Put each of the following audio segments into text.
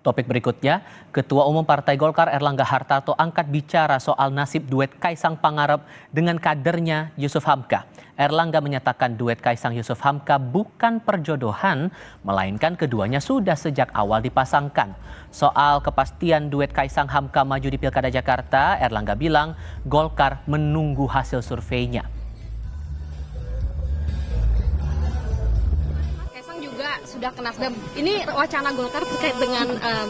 Topik berikutnya, Ketua Umum Partai Golkar Erlangga Hartarto angkat bicara soal nasib duet Kaisang Pangarep dengan kadernya Yusuf Hamka. Erlangga menyatakan duet Kaisang Yusuf Hamka bukan perjodohan, melainkan keduanya sudah sejak awal dipasangkan. Soal kepastian duet Kaisang Hamka maju di Pilkada Jakarta, Erlangga bilang Golkar menunggu hasil surveinya. Sudah ke Nasdem. Ini wacana Golkar terkait dengan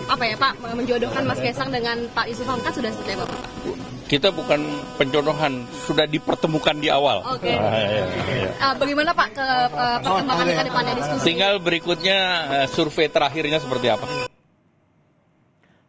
apa ya Pak, menjodohkan Mas Kaisang dengan Pak Yusuf Hamka sudah seperti apa Pak? Kita bukan penjodohan, sudah dipertemukan di awal. Oke. Bagaimana Pak perkembangan ke depannya diskusi? Tinggal berikutnya survei terakhirnya seperti apa.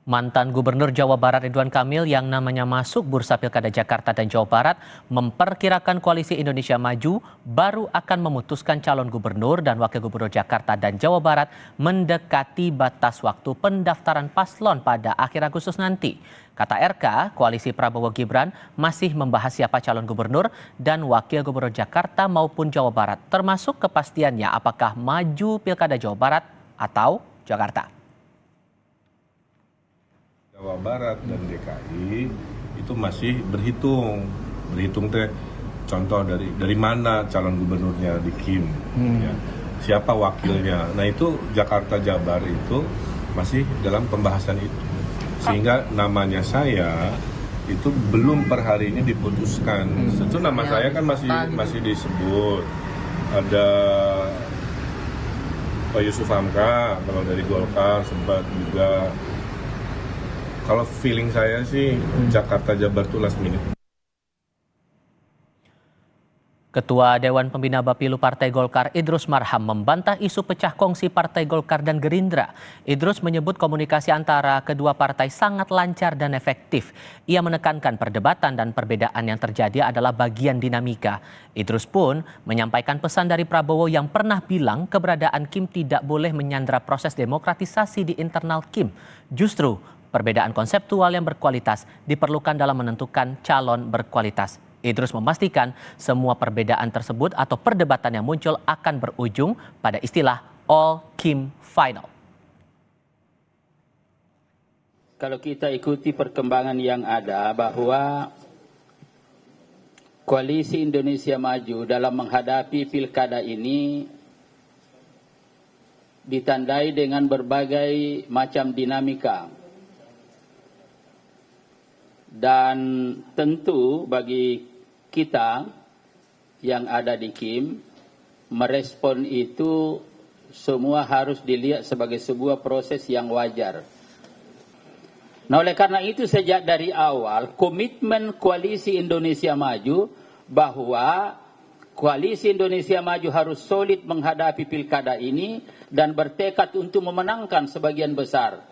Mantan Gubernur Jawa Barat Ridwan Kamil yang namanya masuk Bursa Pilkada Jakarta dan Jawa Barat memperkirakan Koalisi Indonesia Maju baru akan memutuskan calon gubernur dan wakil gubernur Jakarta dan Jawa Barat mendekati batas waktu pendaftaran paslon pada akhir Agustus nanti. Kata RK, Koalisi Prabowo Gibran masih membahas siapa calon gubernur dan wakil gubernur Jakarta maupun Jawa Barat, termasuk kepastiannya apakah maju Pilkada Jawa Barat atau Jakarta. Jawa Barat dan DKI itu masih berhitung teh contoh dari mana calon gubernurnya di Kim, ya, siapa wakilnya. Nah itu Jakarta Jabar itu masih dalam pembahasan itu, sehingga namanya saya itu belum per hari ini diputuskan. Itu nama saya kan masih disebut, ada Pak Yusuf Hamka kalau dari Golkar sempat juga. Kalau feeling saya sih Jakarta Jabar itu last minute. Ketua Dewan Pembina Bapilu Partai Golkar Idrus Marham membantah isu pecah kongsi Partai Golkar dan Gerindra. Idrus menyebut komunikasi antara kedua partai sangat lancar dan efektif. Ia menekankan perdebatan dan perbedaan yang terjadi adalah bagian dinamika. Idrus pun menyampaikan pesan dari Prabowo yang pernah bilang keberadaan Kim tidak boleh menyandra proses demokratisasi di internal Kim. Justru perbedaan konseptual yang berkualitas diperlukan dalam menentukan calon berkualitas. Idrus memastikan semua perbedaan tersebut atau perdebatan yang muncul akan berujung pada istilah All Kim Final. Kalau kita ikuti perkembangan yang ada bahwa Koalisi Indonesia Maju dalam menghadapi pilkada ini ditandai dengan berbagai macam dinamika. Dan tentu bagi kita yang ada di Kim, merespon itu semua harus dilihat sebagai sebuah proses yang wajar. Nah oleh karena itu sejak dari awal komitmen Koalisi Indonesia Maju bahwa Koalisi Indonesia Maju harus solid menghadapi pilkada ini dan bertekad untuk memenangkan sebagian besar